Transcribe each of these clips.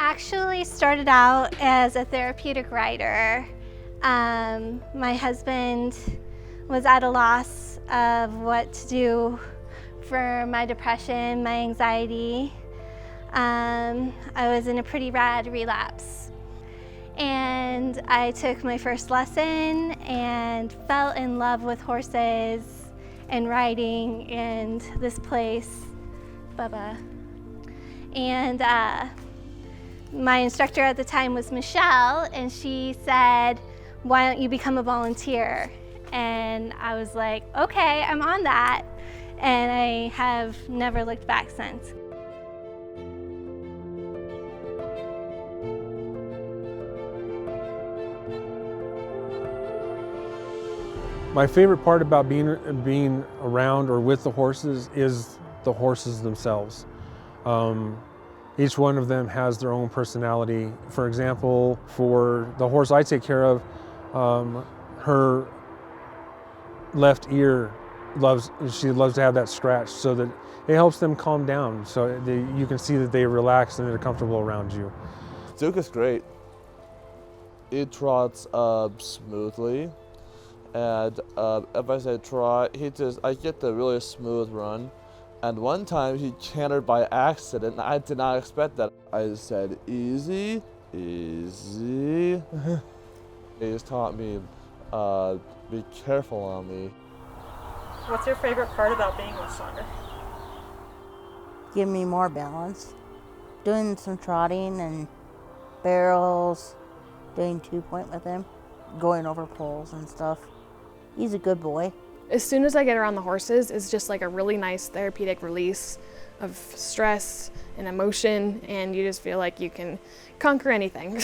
actually started out as a therapeutic rider. My husband was at a loss of what to do for my depression, my anxiety. I was in a pretty rad relapse. And I took my first lesson and fell in love with horses and riding and this place, Bubba. And my instructor at the time was Michelle, and she said, "Why don't you become a volunteer?" And I was like, okay, I'm on that. And I have never looked back since. My favorite part about being around or with the horses is the horses themselves. Each one of them has their own personality. For example, for the horse I take care of, her left ear she loves to have that scratch, so that it helps them calm down. So you can see that they relax and they're comfortable around you. Duke is great. He trots smoothly. And if I say trot, I get the really smooth run. And one time he cantered by accident, and I did not expect that. I said, easy, easy. He just taught me, be careful on me. What's your favorite part about being with Saunders? Give me more balance. Doing some trotting and barrels, doing 2-point with him, going over poles and stuff. He's a good boy. As soon as I get around the horses, it's just like a really nice therapeutic release of stress and emotion, and you just feel like you can conquer anything.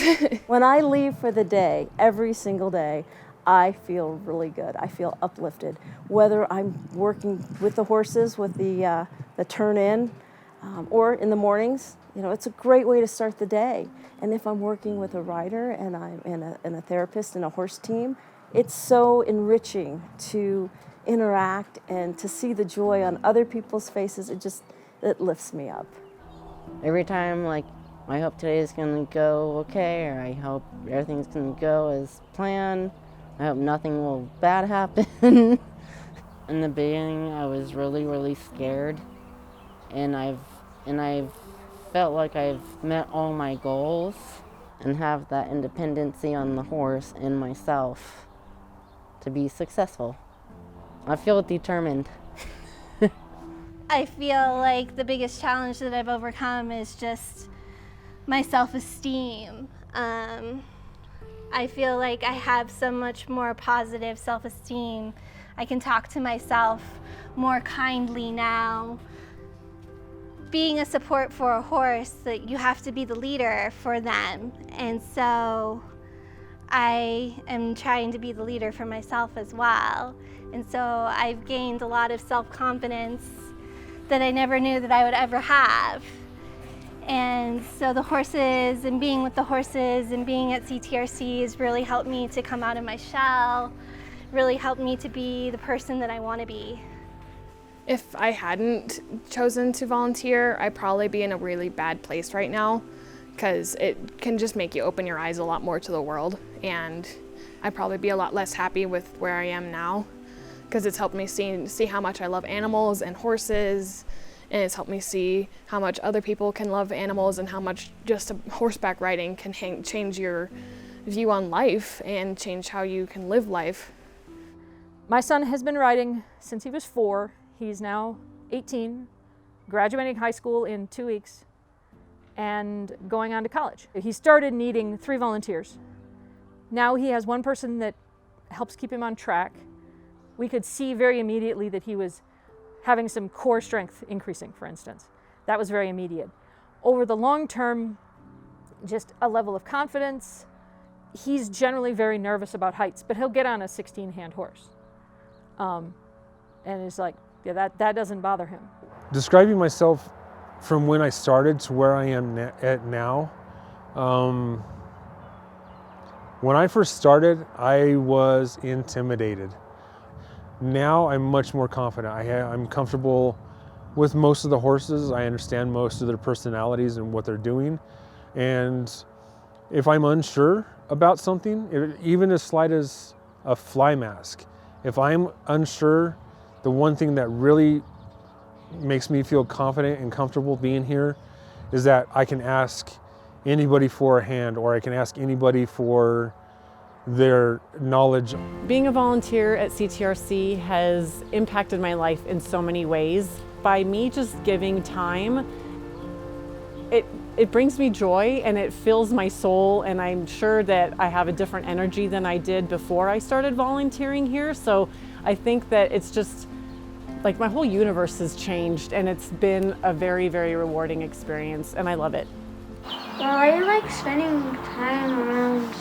When I leave for the day, every single day, I feel really good. I feel uplifted. Whether I'm working with the horses, with the turn in, or in the mornings, it's a great way to start the day. And if I'm working with a rider and I'm in a therapist and a horse team, it's so enriching to interact and to see the joy on other people's faces. It lifts me up. Every time, I hope today is going to go okay, or I hope everything's going to go as planned. I hope nothing will bad happen. In the beginning, I was really, really scared, and I've felt like I've met all my goals and have that independency on the horse and myself to be successful. I feel determined. I feel like the biggest challenge that I've overcome is just my self-esteem. I feel like I have so much more positive self-esteem. I can talk to myself more kindly now. Being a support for a horse, that you have to be the leader for them. And so I am trying to be the leader for myself as well. And so I've gained a lot of self-confidence that I never knew that I would ever have. And so the horses and being with the horses and being at CTRC has really helped me to come out of my shell, really helped me to be the person that I want to be. If I hadn't chosen to volunteer, I'd probably be in a really bad place right now, because it can just make you open your eyes a lot more to the world, and I'd probably be a lot less happy with where I am now, because it's helped me see how much I love animals and horses, and it's helped me see how much other people can love animals and how much just horseback riding can change your view on life and change how you can live life. My son has been riding since he was 4. He's now 18, graduating high school in 2 weeks, and going on to college. He started needing 3 volunteers. Now he has one person that helps keep him on track. We could see very immediately that he was having some core strength increasing, for instance. That was very immediate. Over the long term, just a level of confidence. He's generally very nervous about heights, but he'll get on a 16-hand horse. And it's like, yeah, that doesn't bother him. Describing myself from when I started to where I am at now, when I first started, I was intimidated. Now I'm much more confident. I'm comfortable with most of the horses. I understand most of their personalities and what they're doing. And if I'm unsure about something, even as slight as a fly mask, if I'm unsure, the one thing that really makes me feel confident and comfortable being here is that I can ask anybody for a hand, or I can ask anybody for their knowledge. Being a volunteer at CTRC has impacted my life in so many ways. By me just giving time, it brings me joy and it fills my soul, and I'm sure that I have a different energy than I did before I started volunteering here. So I think that it's just like my whole universe has changed, and it's been a very, very rewarding experience, and I love it. Well, I like spending time around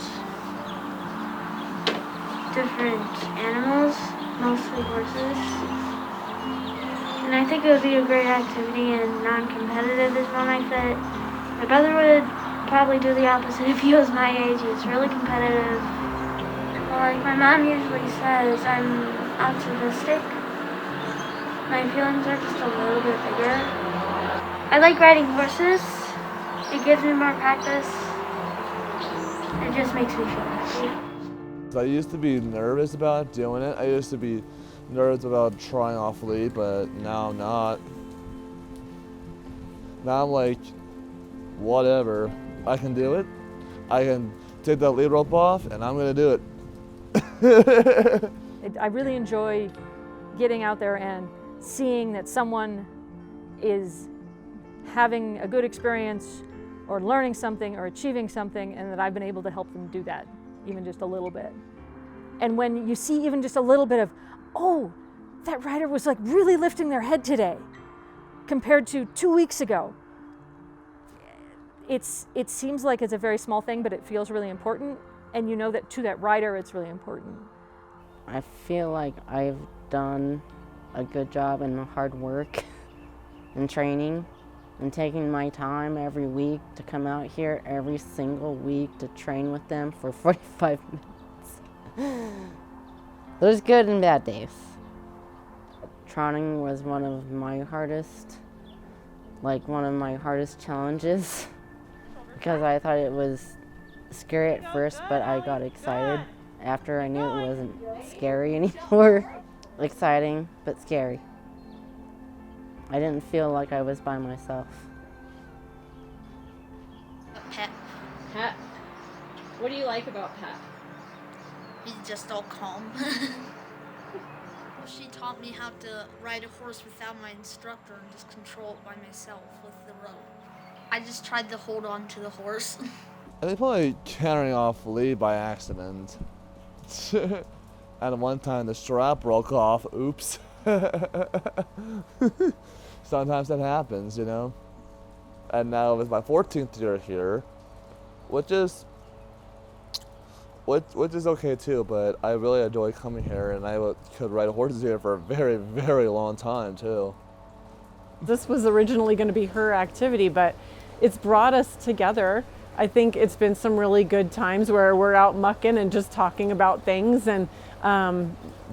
different animals, mostly horses. And I think it would be a great activity, and non-competitive is one I fit. My brother would probably do the opposite if he was my age. He's really competitive. Well, like my mom usually says, I'm optimistic. My feelings are just a little bit bigger. I like riding horses. It gives me more practice. It just makes me feel happy. I used to be nervous about doing it. I used to be nervous about trying off lead, but now I'm not. Now I'm like, whatever, I can do it. I can take that lead rope off, and I'm gonna do it. I really enjoy getting out there and seeing that someone is having a good experience or learning something or achieving something, and that I've been able to help them do that, even just a little bit. And when you see even just a little bit of, oh, that rider was like really lifting their head today compared to 2 weeks ago. It seems like it's a very small thing, but it feels really important. And you know that to that rider, it's really important. I feel like I've done a good job in hard work and training, and taking my time every week to come out here every single week to train with them for 45 minutes. There's good and bad days. Trotting was one of my hardest challenges, because I thought it was scary at first, but I got excited after I knew it wasn't scary anymore. Exciting, but scary. I didn't feel like I was by myself. Pep. Pep, what do you like about Pep? He's just all calm. She taught me how to ride a horse without my instructor and just control it by myself with the rope. I just tried to hold on to the horse. I think probably carrying off lead by accident. And one time the strap broke off. Oops. Sometimes that happens, you know. And now it's my 14th year here, which is okay too. But I really enjoy coming here, and I could ride horses here for a very, very long time too. This was originally going to be her activity, but it's brought us together. I think it's been some really good times where we're out mucking and just talking about things. And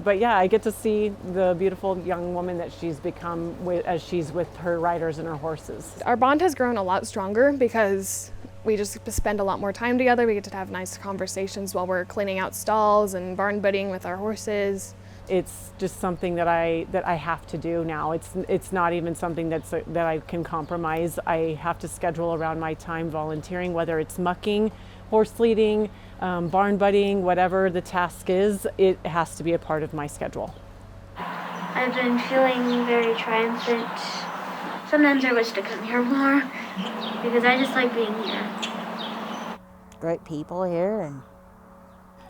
but yeah, I get to see the beautiful young woman that she's become as she's with her riders and her horses. Our bond has grown a lot stronger because we just spend a lot more time together. We get to have nice conversations while we're cleaning out stalls and barn budding with our horses. It's just something that I have to do now. It's not even something that I can compromise. I have to schedule around my time volunteering, whether it's mucking, horse leading, barn budding, whatever the task is, it has to be a part of my schedule. I've been feeling very triumphant. Sometimes I wish to come here more because I just like being here. Great people here and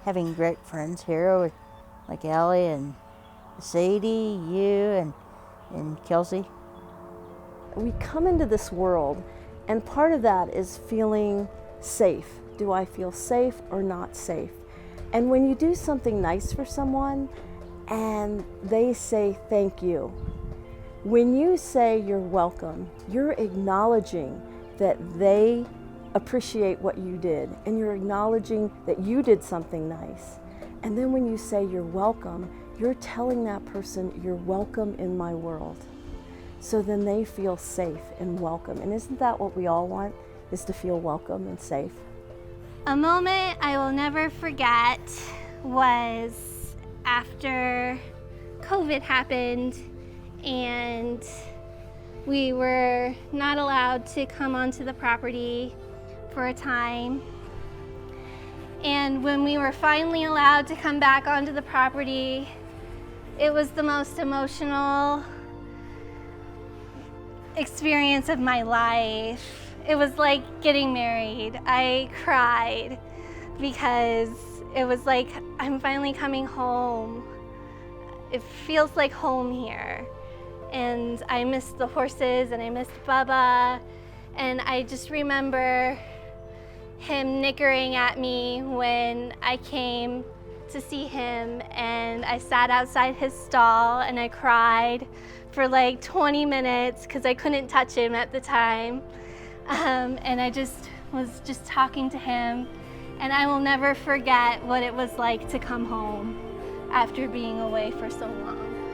having great friends here with like Allie and Sadie, you and Kelsey. We come into this world, and part of that is feeling safe. Do I feel safe or not safe? And when you do something nice for someone and they say thank you, when you say you're welcome, you're acknowledging that they appreciate what you did, and you're acknowledging that you did something nice. And then when you say you're welcome, you're telling that person you're welcome in my world. So then they feel safe and welcome. And isn't that what we all want? is to feel welcome and safe. A moment I will never forget was after COVID happened and we were not allowed to come onto the property for a time. And when we were finally allowed to come back onto the property, it was the most emotional experience of my life. It was like getting married. I cried because it was like, I'm finally coming home. It feels like home here. And I missed the horses and I missed Bubba. And I just remember him nickering at me when I came to see him, and I sat outside his stall and I cried for like 20 minutes because I couldn't touch him at the time. And I just was talking to him, and I will never forget what it was like to come home after being away for so long.